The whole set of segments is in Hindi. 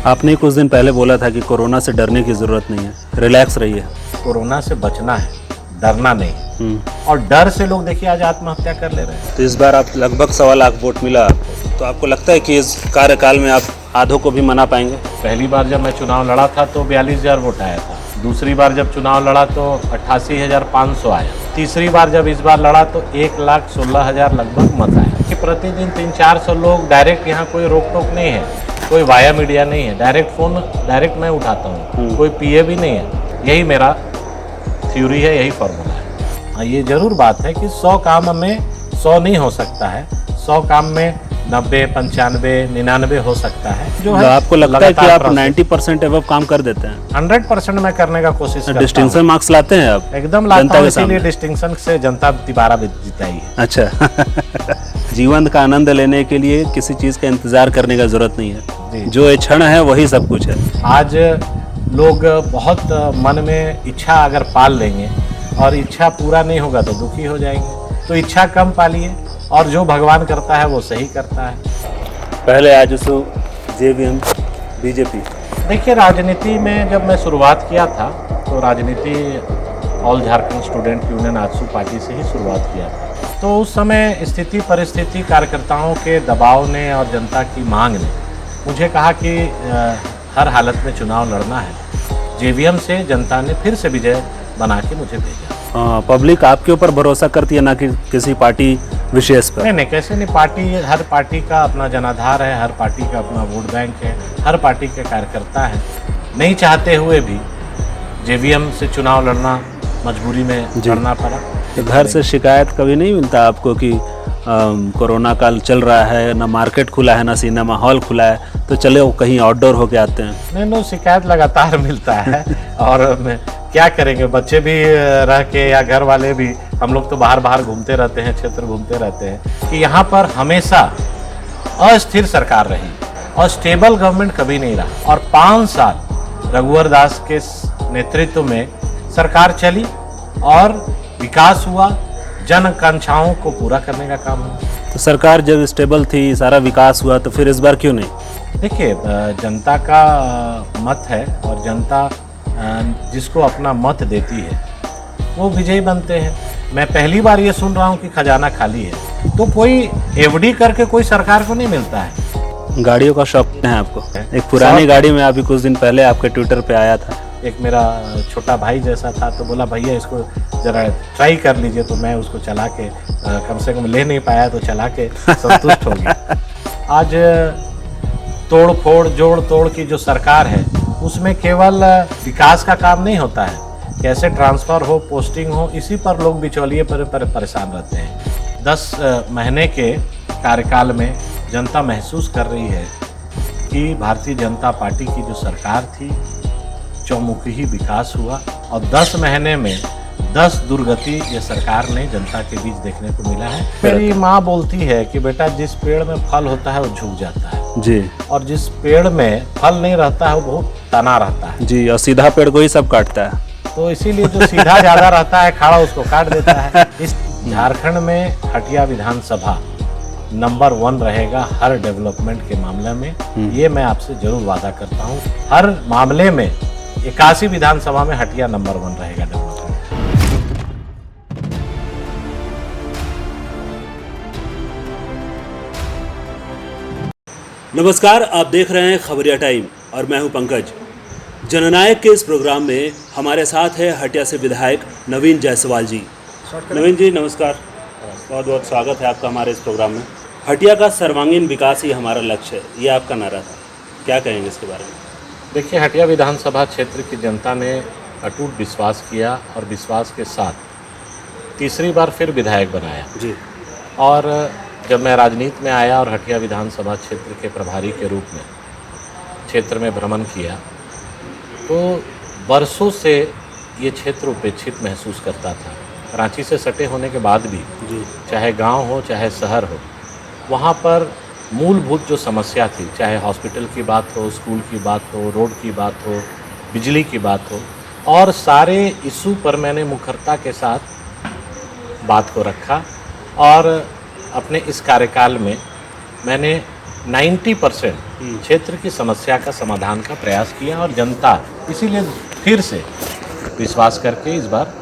आपने कुछ दिन पहले बोला था कि कोरोना से डरने की ज़रूरत नहीं है, रिलैक्स रहिए। कोरोना से बचना है, डरना नहीं। और डर से लोग देखिए आज आत्महत्या कर ले रहे हैं। तो इस बार आप लगभग 1.25 लाख वोट मिला आपको, तो आपको लगता है कि इस कार्यकाल में आप आधों को भी मना पाएंगे? पहली बार जब मैं चुनाव लड़ा था तो 42,000 वोट आया था। दूसरी बार जब चुनाव लड़ा तो 88,500 आया। तीसरी बार जब इस बार लड़ा तो 1,16,000 लगभग मत आया। कि प्रतिदिन 300-400 लोग डायरेक्ट, यहाँ कोई रोक टोक नहीं है, कोई वाया मीडिया नहीं है, डायरेक्ट फ़ोन डायरेक्ट मैं उठाता हूँ, कोई पीए भी नहीं है। यही मेरा थ्योरी है, यही फार्मूला है। हाँ, ये ज़रूर बात है कि 100 काम में 100 नहीं हो सकता है, 100 काम में 90, 95, 99 हो सकता है। जो है आपको लगता है कि आप 90% एवं काम कर देते हैं? 100% मैं करने का कोशिश करता हूँ। डिस्टिंक्शन मार्क्स लाते हैं आप? एकदम लाता हूँ, इसीलिए डिस्टिंक्शन से जनता दोबारा जिताई है। अच्छा। जीवन का आनंद लेने के लिए किसी चीज़ का इंतजार करने का जरूरत नहीं है, जो ये क्षण है वही सब कुछ है। आज लोग बहुत मन में इच्छा अगर पाल लेंगे और इच्छा पूरा नहीं होगा तो दुखी हो जाएंगे। तो इच्छा कम पालिए और जो भगवान करता है वो सही करता है। पहले आजसू जेवीएम बीजेपी। देखिए, राजनीति में जब मैं शुरुआत किया था तो राजनीति all Jharkhand student union AJSU party से ही शुरुआत किया था। तो उस समय स्थिति परिस्थिति, कार्यकर्ताओं के दबाव ने और जनता की मांग ने मुझे कहा कि हर हालत में चुनाव लड़ना है। जेवीएम से जनता ने फिर से विजय बना के मुझे भेजा। पब्लिक आपके ऊपर भरोसा करती है, ना कि किसी पार्टी विशेष पर? नहीं, कैसे नहीं। पार्टी, हर पार्टी का अपना जनाधार है, हर पार्टी का अपना वोट बैंक है, हर पार्टी के कार्यकर्ता है। नहीं चाहते हुए भी जेवीएम से चुनाव लड़ना मजबूरी में करना पड़ा। तो घर से शिकायत कभी नहीं मिलता आपको कि कोरोना काल चल रहा है, ना मार्केट खुला है, ना सिनेमा हॉल खुला है, तो चले वो कहीं आउटडोर होके आते हैं? नहीं, शिकायत लगातार मिलता है। और क्या करेंगे, बच्चे भी रह के या घर वाले भी, हम लोग तो बाहर घूमते रहते हैं, क्षेत्र घूमते रहते हैं कि यहाँ पर हमेशा अस्थिर सरकार रही और स्टेबल गवर्नमेंट कभी नहीं रहा। और 5 साल रघुवर दास के नेतृत्व में सरकार चली और विकास हुआ, जन आकांक्षाओं को पूरा करने का काम हुआ। तो सरकार जब स्टेबल थी, सारा विकास हुआ, तो फिर इस बार क्यों नहीं? देखिए, जनता का मत है और जनता जिसको अपना मत देती है वो विजयी बनते हैं। मैं पहली बार ये सुन रहा हूँ कि खजाना खाली है, तो कोई एफडी करके कोई सरकार को नहीं मिलता है। गाड़ियों का शौक है आपको? एक पुरानी गाड़ी में अभी कुछ दिन पहले आपके ट्विटर पे आया था, एक मेरा छोटा भाई जैसा था, तो बोला भैया इसको ज़रा ट्राई कर लीजिए। तो मैं उसको चला के कम से कम ले नहीं पाया तो चला के संतुष्ट हो गया। आज तोड़ फोड़ जोड़ तोड़ की जो सरकार है उसमें केवल विकास का काम नहीं होता है, कैसे ट्रांसफ़र हो, पोस्टिंग हो, इसी पर लोग बिचौलिए पर परेशान रहते हैं। 10 महीने के कार्यकाल में जनता महसूस कर रही है कि भारतीय जनता पार्टी की जो सरकार थी, चौमुखी ही विकास हुआ और 10 महीने में 10 दुर्गति ये सरकार ने जनता के बीच देखने को मिला है। मेरी माँ बोलती है कि बेटा, जिस पेड़ में फल होता है वो झुक जाता है जी, और जिस पेड़ में फल नहीं रहता है वो बहुत तना रहता है जी, और सीधा पेड़ को ही सब काटता है। तो इसीलिए जो सीधा ज्यादा रहता है, खाड़ा उसको काट देता है। इस झारखंड में हटिया विधानसभा नंबर 1 रहेगा हर डेवलपमेंट के मामले में। ये मैं आपसे जरूर वादा करता हूँ। हर मामले में 81 विधानसभा में हटिया नंबर 1 रहेगा डेवलपमेंट। नमस्कार, आप देख रहे हैं खबरिया टाइम और मैं हूं पंकज। जननायक के इस प्रोग्राम में हमारे साथ है हटिया से विधायक नवीन जायसवाल जी। नवीन जी नमस्कार, बहुत बहुत स्वागत है आपका हमारे इस प्रोग्राम में। हटिया का सर्वांगीण विकास ही हमारा लक्ष्य है, ये आपका नारा था, क्या कहेंगे इसके बारे में? देखिए, हटिया विधानसभा क्षेत्र की जनता ने अटूट विश्वास किया और विश्वास के साथ तीसरी बार फिर विधायक बनाया जी। और जब मैं राजनीति में आया और हटिया विधानसभा क्षेत्र के प्रभारी के रूप में क्षेत्र में भ्रमण किया तो वर्षों से ये क्षेत्र उपेक्षित महसूस करता था। रांची से सटे होने के बाद भी जी, चाहे चाहे गांव हो चाहे शहर हो, वहाँ पर मूलभूत जो समस्या थी, चाहे हॉस्पिटल की बात हो, स्कूल की बात हो, रोड की बात हो, बिजली की बात हो, और सारे इशू पर मैंने मुखरता के साथ बात को रखा और अपने इस कार्यकाल में मैंने 90% क्षेत्र की समस्या का समाधान का प्रयास किया और जनता इसीलिए फिर से विश्वास करके इस बार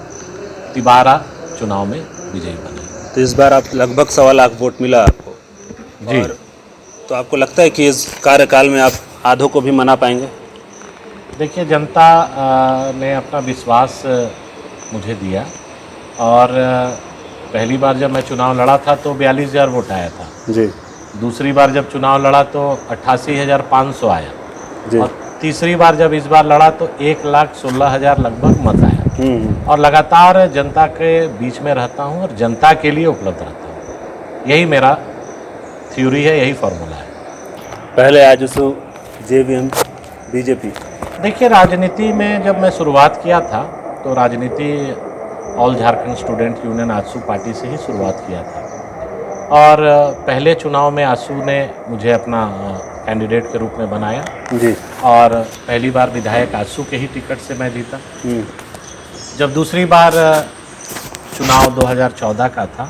तिबारा चुनाव में विजयी बने। तो इस बार आप लगभग 1.25 लाख वोट मिला आपको जी। और तो आपको लगता है कि इस कार्यकाल में आप आधों को भी मना पाएंगे? देखिए, जनता ने अपना विश्वास मुझे दिया और पहली बार जब मैं चुनाव लड़ा था तो 42,000 वोट आया था जी दूसरी बार जब चुनाव लड़ा तो 88,500 आया जी। और तीसरी बार जब इस बार लड़ा तो 1,16,000 लगभग मत आया और लगातार जनता के बीच में रहता हूँ और जनता के लिए उपलब्ध रहता हूँ। यही मेरा थ्योरी है, यही फॉर्मूला है। पहले आजसू जेवीएम बीजेपी। देखिए, राजनीति में जब मैं शुरुआत किया था तो राजनीति all Jharkhand student union AJSU party से ही शुरुआत किया था और पहले चुनाव में आजसू ने मुझे अपना कैंडिडेट के रूप में बनाया जी। और पहली बार विधायक आजसू के ही टिकट से मैं जीता। जब दूसरी बार चुनाव 2014 का था,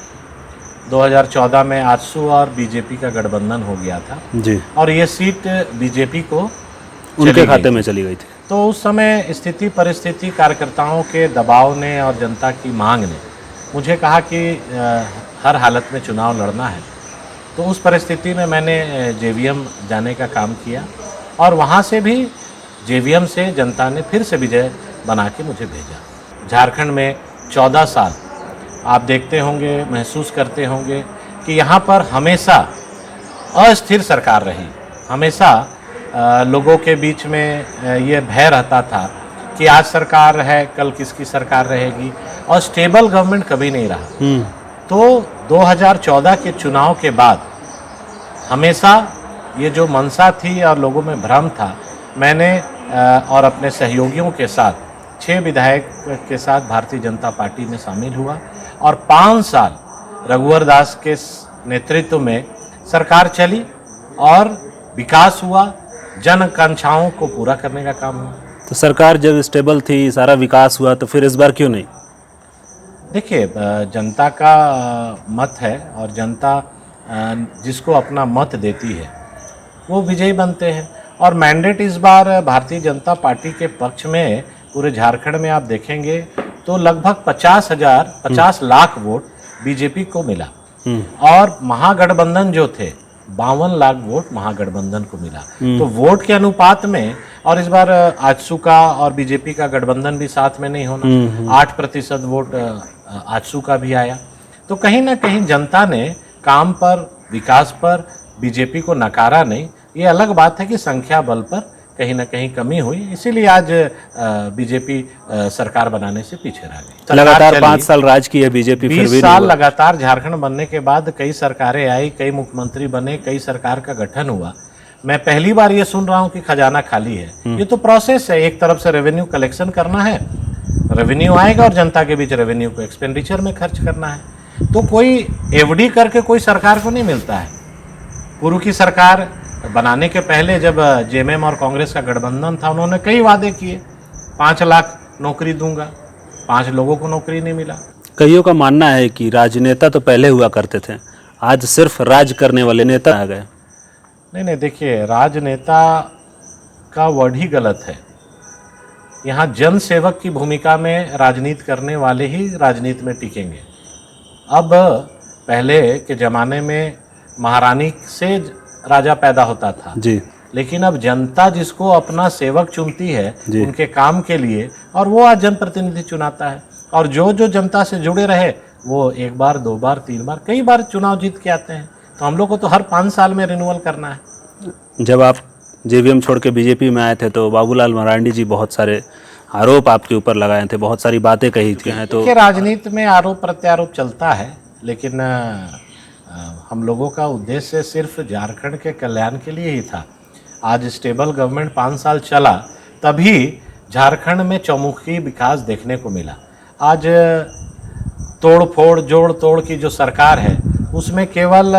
2014 में आजसू और बीजेपी का गठबंधन हो गया था जी और ये सीट बीजेपी को उनके खाते में चली गई थी। तो उस समय स्थिति परिस्थिति कार्यकर्ताओं के दबाव ने और जनता की मांग ने मुझे कहा कि हर हालत में चुनाव लड़ना है। तो उस परिस्थिति में मैंने जेवीएम जाने का काम किया और वहाँ से भी जेवीएम से जनता ने फिर से विजय बना के मुझे भेजा। झारखंड में 14 साल आप देखते होंगे, महसूस करते होंगे कि यहाँ पर हमेशा अस्थिर सरकार रही। हमेशा लोगों के बीच में ये भय रहता था कि आज सरकार है, कल किसकी सरकार रहेगी और स्टेबल गवर्नमेंट कभी नहीं रहा। तो 2014 के चुनाव के बाद हमेशा ये जो मंशा थी और लोगों में भ्रम था, मैंने और अपने सहयोगियों के साथ 6 विधायक के साथ भारतीय जनता पार्टी में शामिल हुआ और 5 साल रघुवर दास के नेतृत्व में सरकार चली और विकास हुआ, जन आकांक्षाओं को पूरा करने का काम हुआ। तो सरकार जब स्टेबल थी, सारा विकास हुआ, तो फिर इस बार क्यों नहीं? देखिए, जनता का मत है और जनता जिसको अपना मत देती है वो विजयी बनते हैं और मैंडेट इस बार भारतीय जनता पार्टी के पक्ष में पूरे झारखंड में आप देखेंगे तो लगभग 50 लाख वोट बीजेपी को मिला और महागठबंधन जो थे 52 लाख वोट महागठबंधन को मिला। तो वोट के अनुपात में और इस बार आजसू का और बीजेपी का गठबंधन भी साथ में नहीं होना, 8% वोट आजसू का भी आया। तो कहीं ना कहीं जनता ने काम पर, विकास पर बीजेपी को नकारा नहीं। ये अलग बात है कि संख्या बल पर कहीं ना कहीं कमी हुई, इसीलिए आज बीजेपी सरकार बनाने से पीछे रह गई। लगातार 5 साल राज की है बीजेपी, फिर 20 भी साल लगातार झारखंड बनने के बाद कई सरकारें आई, कई मुख्यमंत्री बने, कई सरकार का गठन हुआ। मैं पहली बार ये सुन रहा हूँ कि खजाना खाली है। ये तो प्रोसेस है, एक तरफ से रेवेन्यू कलेक्शन करना है, रेवेन्यू आएगा और जनता के बीच रेवेन्यू को एक्सपेंडिचर में खर्च करना है। तो कोई एफडी करके कोई सरकार को नहीं मिलता है। पूर्व की सरकार बनाने के पहले जब जेएमएम और कांग्रेस का गठबंधन था, उन्होंने कई वादे किए, 5 लाख नौकरी दूंगा, 5 लोगों को नौकरी नहीं मिला। कईयों का मानना है कि राजनेता तो पहले हुआ करते थे, आज सिर्फ राज करने वाले नेता आ गए। नहीं, देखिए, राजनेता का वर्ड ही गलत है। यहाँ जन सेवक की भूमिका में राजनीति करने वाले ही राजनीति में टिकेंगे। अब पहले के ज़माने में महारानी से राजा पैदा होता था जी, लेकिन अब जनता जिसको अपना सेवक चुनती है उनके काम के लिए, और वो आज जनप्रतिनिधि चुनाता है और जो जो जनता से जुड़े रहे वो 1 बार 2 बार 3 बार कई बार चुनाव जीत के आते हैं। तो हम लोग को तो हर 5 साल में रिन्यूअल करना है। जब आप जेवीएम छोड़ के बीजेपी में आए थे तो बाबूलाल मरांडी जी बहुत सारे आरोप आपके ऊपर लगाए थे, बहुत सारी बातें कही थी हैं। तो राजनीति में आरोप प्रत्यारोप चलता है, लेकिन हम लोगों का उद्देश्य सिर्फ झारखंड के कल्याण के लिए ही था। आज स्टेबल गवर्नमेंट 5 साल चला, तभी झारखंड में चौमुखी विकास देखने को मिला। आज तोड़ फोड़ जोड़ तोड़ की जो सरकार है उसमें केवल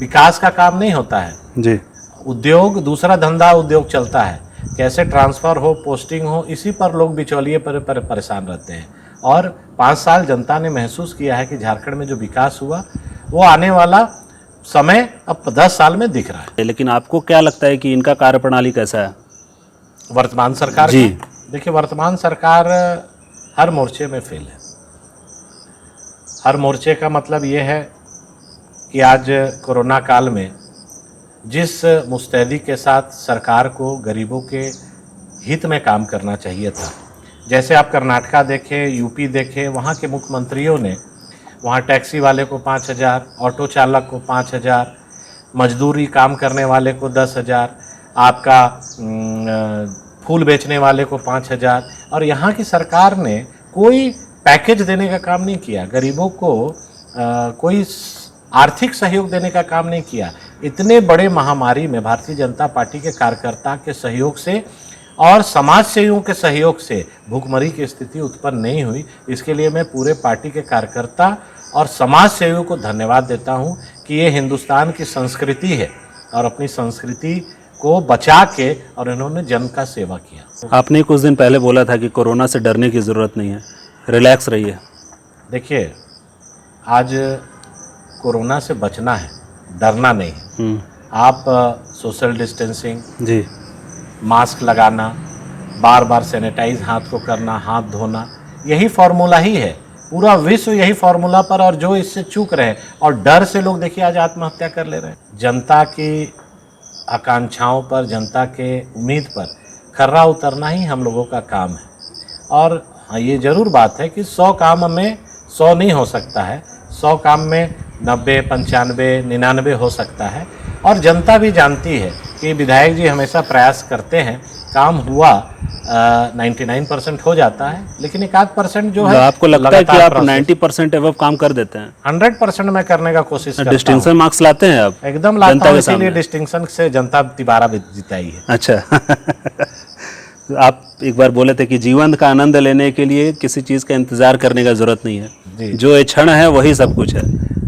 विकास का काम नहीं होता है जी, उद्योग, दूसरा धंधा उद्योग चलता है, कैसे ट्रांसफ़र हो, पोस्टिंग हो, इसी पर लोग बिचौलिए पर परेशान रहते हैं। और 5 साल जनता ने महसूस किया है कि झारखंड में जो विकास हुआ वो आने वाला समय अब 10 साल में दिख रहा है। लेकिन आपको क्या लगता है कि इनका कार्यप्रणाली कैसा है? वर्तमान सरकार जी। का देखिए, वर्तमान सरकार हर मोर्चे में फेल है। हर मोर्चे का मतलब ये है कि आज कोरोना काल में जिस मुस्तैदी के साथ सरकार को गरीबों के हित में काम करना चाहिए था, जैसे आप कर्नाटका देखें, यूपी देखें, वहाँ के मुख्यमंत्रियों ने वहाँ टैक्सी वाले को 5,000, ऑटो चालक को 5,000, मजदूरी काम करने वाले को 10,000, आपका फूल बेचने वाले को 5,000, और यहाँ की सरकार ने कोई पैकेज देने का काम नहीं किया, गरीबों को कोई आर्थिक सहयोग देने का काम नहीं किया। इतने बड़े महामारी में भारतीय जनता पार्टी के कार्यकर्ता के सहयोग से और समाज सेवियों के सहयोग से भूखमरी की स्थिति उत्पन्न नहीं हुई। इसके लिए मैं पूरे पार्टी के कार्यकर्ता और समाज सेवियों को धन्यवाद देता हूं कि ये हिंदुस्तान की संस्कृति है और अपनी संस्कृति को बचा के और इन्होंने जन का सेवा किया। आपने कुछ दिन पहले बोला था कि कोरोना से डरने की ज़रूरत नहीं है, रिलैक्स रहिए। देखिए, आज कोरोना से बचना है, डरना नहीं है। आप सोशल डिस्टेंसिंग जी, मास्क लगाना, बार बार सैनिटाइज हाथ को करना, हाथ धोना, यही फार्मूला ही है। पूरा विश्व यही फार्मूला पर, और जो इससे चूक रहे हैं और डर से लोग देखिए आज आत्महत्या कर ले रहे हैं। जनता की आकांक्षाओं पर, जनता के उम्मीद पर खर्रा उतरना ही हम लोगों का काम है। और हाँ, ये ज़रूर बात है कि 100 काम में 100 नहीं हो सकता है, 100 काम में 90, 95, 99 हो सकता है। और जनता भी जानती है कि विधायक जी हमेशा प्रयास करते हैं, काम हुआ 99% हो जाता है, लेकिन 1-8% जो है आपको लगता है कि आप 90% एवं काम कर देते हैं? 100% मैं करने का कोशिश करता हूं। डिस्टिंक्शन मार्क्स लाते हैं आप? एकदम लाता हूं, इसीलिए डिस्टिंक्शन से जनता तिबारा जिताई है। अच्छा। आप एक बार बोले थे कि जीवन का आनंद लेने के लिए किसी चीज़ का इंतजार करने का जरूरत नहीं है, जो ये क्षण है वही सब कुछ है।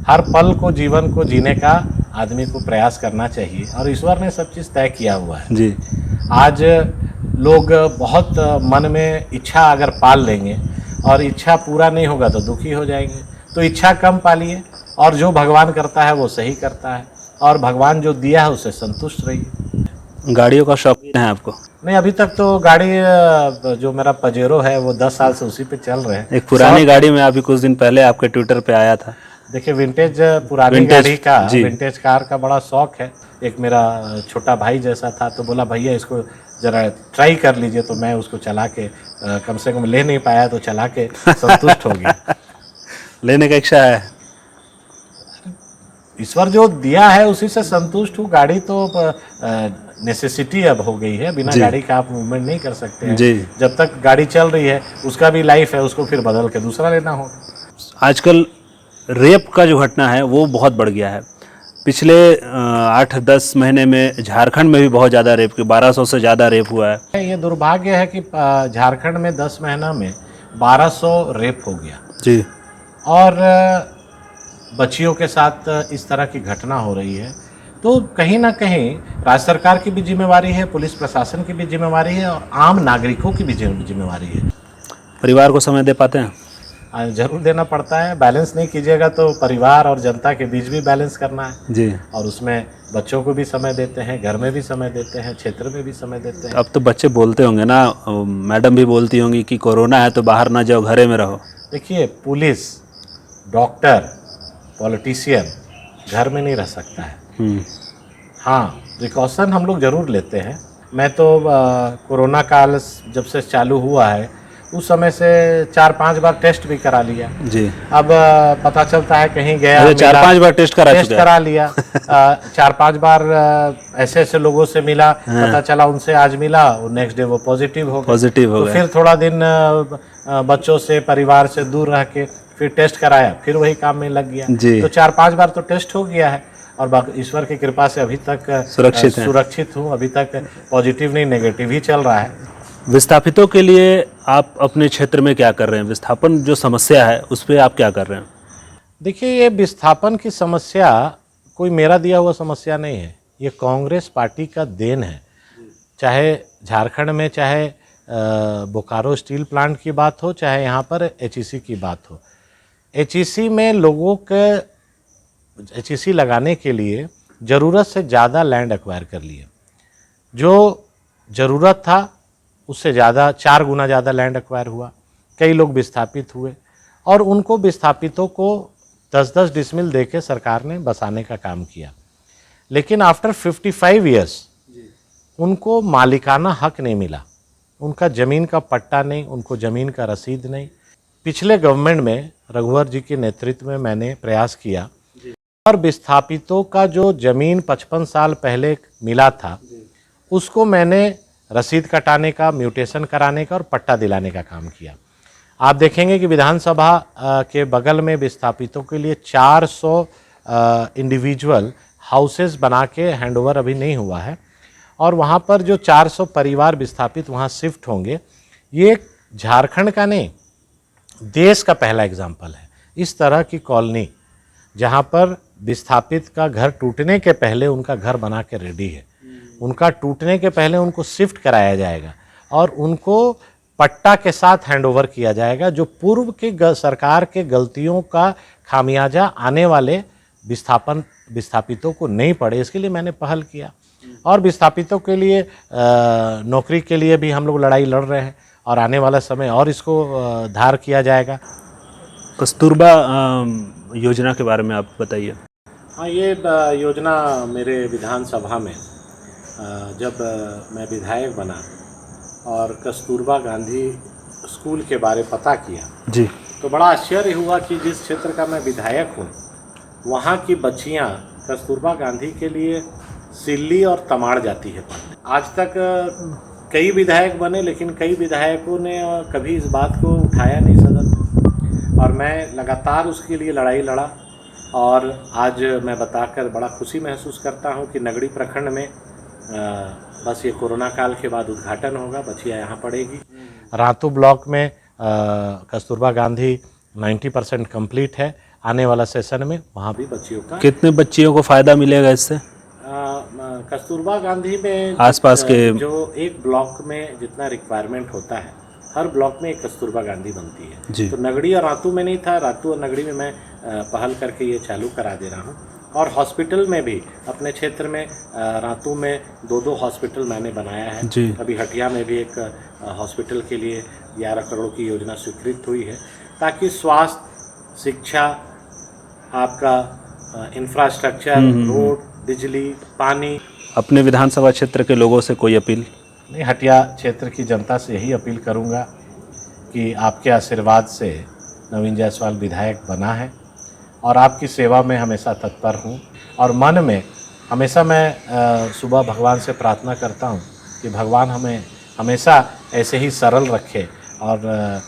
हर पल को, जीवन को जीने का आदमी को प्रयास करना चाहिए और ईश्वर ने सब चीज़ तय किया हुआ है। जी। आज लोग बहुत मन में इच्छा अगर पाल लेंगे और इच्छा पूरा नहीं होगा तो दुखी हो जाएंगे, तो इच्छा कम पालिए और जो भगवान करता है वो सही करता है और भगवान जो दिया है उससे संतुष्ट रहिए। गाड़ियों का शौक है आपको? नहीं, अभी तक तो गाड़ी जो मेरा पजेरो है वो 10 साल से उसी पे चल रहे हैं। एक पुरानी गाड़ी में अभी कुछ दिन पहले आपके ट्विटर पे आया था। देखिए, विंटेज पुरानी गाड़ी का, विंटेज कार का बड़ा शौक है। एक मेरा छोटा भाई जैसा था तो बोला भैया इसको ज़रा ट्राई कर लीजिए, तो मैं उसको चला के कम से कम ले नहीं पाया तो चला के संतुष्ट हो गया। लेने का इच्छा है? ईश्वर जो दिया है उसी से संतुष्ट हूँ। गाड़ी तो नेसेसिटी अब हो गई है, बिना गाड़ी का आप मूवमेंट नहीं कर सकते हैं। जी। जब तक गाड़ी चल रही है उसका भी लाइफ है, उसको फिर बदल के दूसरा लेना हो। आजकल रेप का जो घटना है वो बहुत बढ़ गया है। पिछले 8-10 महीने में झारखंड में भी बहुत ज़्यादा रेप, 1200 से ज़्यादा रेप हुआ है। ये दुर्भाग्य है कि झारखंड में 10 महीना में 1200 रेप हो गया जी। और बच्चियों के साथ इस तरह की घटना हो रही है, तो कहीं ना कहीं राज्य सरकार की भी जिम्मेवारी है, पुलिस प्रशासन की भी जिम्मेवारी है और आम नागरिकों की भी जिम्मेवारी है। परिवार को समय दे पाते हैं? जरूर देना पड़ता है। बैलेंस नहीं कीजिएगा तो परिवार और जनता के बीच भी बैलेंस करना है जी। और उसमें बच्चों को भी समय देते हैं, घर में भी समय देते हैं, क्षेत्र में भी समय देते हैं। अब तो बच्चे बोलते होंगे ना, मैडम भी बोलती होंगी कि कोरोना है तो बाहर ना जाओ, घरे में रहो। देखिए, पुलिस, डॉक्टर, पॉलिटिशियन घर में नहीं रह सकता है। हाँ, प्रिकॉशन हम लोग ज़रूर लेते हैं। मैं तो कोरोना काल जब से चालू हुआ है उस समय से 4-5 बार टेस्ट भी करा लिया जी। अब पता चलता है कहीं गया, 4-5 बार टेस्ट करा लिया। 4-5 बार ऐसे ऐसे लोगों से मिला, पता चला उनसे आज मिला, वो नेक्स्ट डे वो पॉजिटिव हो गया। तो फिर थोड़ा दिन बच्चों से, परिवार से दूर रह के फिर टेस्ट कराया, फिर वही काम में लग गया। तो 4-5 बार तो टेस्ट हो गया है और ईश्वर की कृपा से अभी तक सुरक्षित हूँ। अभी तक पॉजिटिव नहीं, नेगेटिव ही चल रहा है। विस्थापितों के लिए आप अपने क्षेत्र में क्या कर रहे हैं? विस्थापन जो समस्या है उस पर आप क्या कर रहे हैं? देखिए, ये विस्थापन की समस्या कोई मेरा दिया हुआ समस्या नहीं है, ये कांग्रेस पार्टी का देन है। चाहे झारखंड में, चाहे बोकारो स्टील प्लांट की बात हो, चाहे यहाँ पर HEC की बात हो। HEC में लोगों के HEC लगाने के लिए ज़रूरत से ज़्यादा लैंड एक्वायर कर लिए। जो ज़रूरत था उससे ज़्यादा 4 गुना ज़्यादा लैंड एक्वायर हुआ। कई लोग विस्थापित हुए और उनको विस्थापितों को 10-10 डिसमिल देके सरकार ने बसाने का काम किया। लेकिन आफ्टर 55 ईयर्स उनको मालिकाना हक नहीं मिला, उनका ज़मीन का पट्टा नहीं, उनको ज़मीन का रसीद नहीं। पिछले गवर्नमेंट में रघुवर जी के नेतृत्व में मैंने प्रयास किया और विस्थापितों का जो ज़मीन 55 साल पहले मिला था उसको मैंने रसीद कटाने का, म्यूटेशन कराने का और पट्टा दिलाने का काम किया। आप देखेंगे कि विधानसभा के बगल में विस्थापितों के लिए 400 इंडिविजुअल हाउसेस बना के हैंडओवर अभी नहीं हुआ है और वहाँ पर जो 400 परिवार विस्थापित वहाँ शिफ्ट होंगे, ये झारखंड का नहीं, देश का पहला एग्जाम्पल है। इस तरह की कॉलोनी जहाँ पर विस्थापित का घर टूटने के पहले उनका घर बना के रेडी है, उनका टूटने के पहले उनको शिफ्ट कराया जाएगा और उनको पट्टा के साथ हैंडओवर किया जाएगा, जो पूर्व के सरकार के गलतियों का खामियाजा आने वाले विस्थापितों को नहीं पड़े। इसके लिए मैंने पहल किया और विस्थापितों के लिए नौकरी के लिए भी हम लोग लड़ाई लड़ रहे हैं और आने वाला समय और इसको धार किया जाएगा। कस्तूरबा योजना के बारे में आप बताइए। हाँ, ये योजना मेरे विधानसभा में जब मैं विधायक बना और कस्तूरबा गांधी स्कूल के बारे पता किया जी, तो बड़ा आश्चर्य हुआ कि जिस क्षेत्र का मैं विधायक हूँ वहाँ की बच्चियाँ कस्तूरबा गांधी के लिए सिल्ली और तमाड़ जाती है पढ़ने। आज तक कई विधायक बने लेकिन कई विधायकों ने कभी इस बात को उठाया नहीं सदन में और मैं लगातार उसके लिए लड़ाई लड़ा और आज मैं बताकर बड़ा खुशी महसूस करता हूँ कि नगड़ी प्रखंड में बस ये कोरोना काल के बाद उद्घाटन होगा, बच्चियाँ यहाँ पढ़ेगी। रातू ब्लॉक में कस्तूरबा गांधी 90% कंप्लीट है। आने वाला सेशन में वहाँ भी बच्चियों का कितने बच्चियों को फ़ायदा मिलेगा इससे? कस्तूरबा गांधी में आसपास के जो एक ब्लॉक में जितना रिक्वायरमेंट होता है, हर ब्लॉक में एक कस्तूरबा गांधी बनती है जी। तो नगड़ी और रातू में नहीं था, रातू और नगड़ी में मैं पहल करके ये चालू करा दे रहा हूँ। और हॉस्पिटल में भी अपने क्षेत्र में रातू में 2 हॉस्पिटल मैंने बनाया है जी। अभी हटिया में भी एक हॉस्पिटल के लिए 11 करोड़ की योजना स्वीकृत हुई है ताकि स्वास्थ्य, शिक्षा, आपका इंफ्रास्ट्रक्चर, रोड, बिजली, पानी। अपने विधानसभा क्षेत्र के लोगों से कोई अपील? नहीं, हटिया क्षेत्र की जनता से यही अपील करूंगा कि आपके आशीर्वाद से नवीन जायसवाल विधायक बना है और आपकी सेवा में हमेशा तत्पर हूं और मन में हमेशा मैं सुबह भगवान से प्रार्थना करता हूं कि भगवान हमें हमेशा ऐसे ही सरल रखे और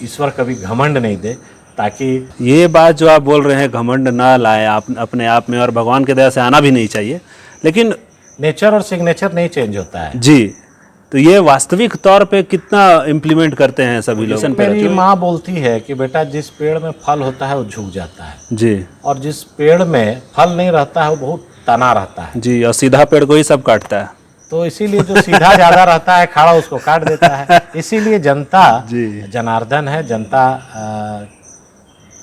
ईश्वर कभी घमंड नहीं दे, ताकि ये बात जो आप बोल रहे हैं घमंड ना लाए आप अपने आप में, और भगवान की दया से आना भी नहीं चाहिए, लेकिन नेचर और सिग्नेचर नहीं चेंज होता है जी। तो ये वास्तविक तौर पे कितना इम्प्लीमेंट करते हैं सभी लोग? मेरी माँ बोलती है कि बेटा जिस पेड़ में फल होता है वो झुक जाता है जी, और जिस पेड़ में फल नहीं रहता है वो बहुत तना रहता है जी, और सीधा पेड़ को ही सब काटता है। तो इसीलिए जो सीधा ज्यादा रहता है खड़ा उसको काट देता है। इसीलिए जनता जी। जनार्दन है, जनता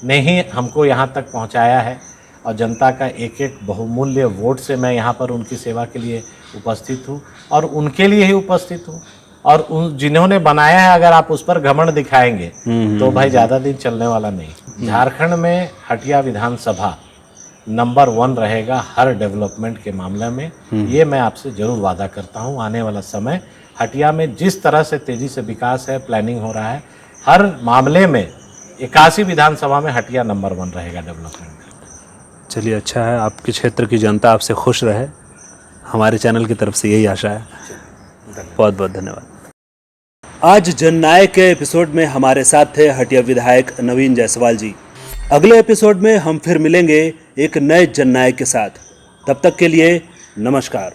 ने ही हमको यहाँ तक पहुँचाया है और जनता का एक एक बहुमूल्य वोट से मैं यहाँ पर उनकी सेवा के लिए उपस्थित हूँ और उनके लिए ही उपस्थित हूँ। और उन जिन्होंने बनाया है अगर आप उस पर घमंड दिखाएंगे तो भाई ज़्यादा दिन चलने वाला नहीं। झारखंड में हटिया विधानसभा नंबर 1 रहेगा हर डेवलपमेंट के मामले में, ये मैं आपसे जरूर वादा करता हूँ। आने वाला समय हटिया में जिस तरह से तेज़ी से विकास है, प्लानिंग हो रहा है, हर मामले में 81 विधानसभा में हटिया नंबर 1 रहेगा डेवलपमेंट। चलिए, अच्छा है, आपके क्षेत्र की जनता आपसे खुश रहे, हमारे चैनल की तरफ से यही आशा है। बहुत बहुत धन्यवाद। आज जननायक के एपिसोड में हमारे साथ थे हटिया विधायक नवीन जायसवाल जी। अगले एपिसोड में हम फिर मिलेंगे एक नए जननायक के साथ। तब तक के लिए नमस्कार।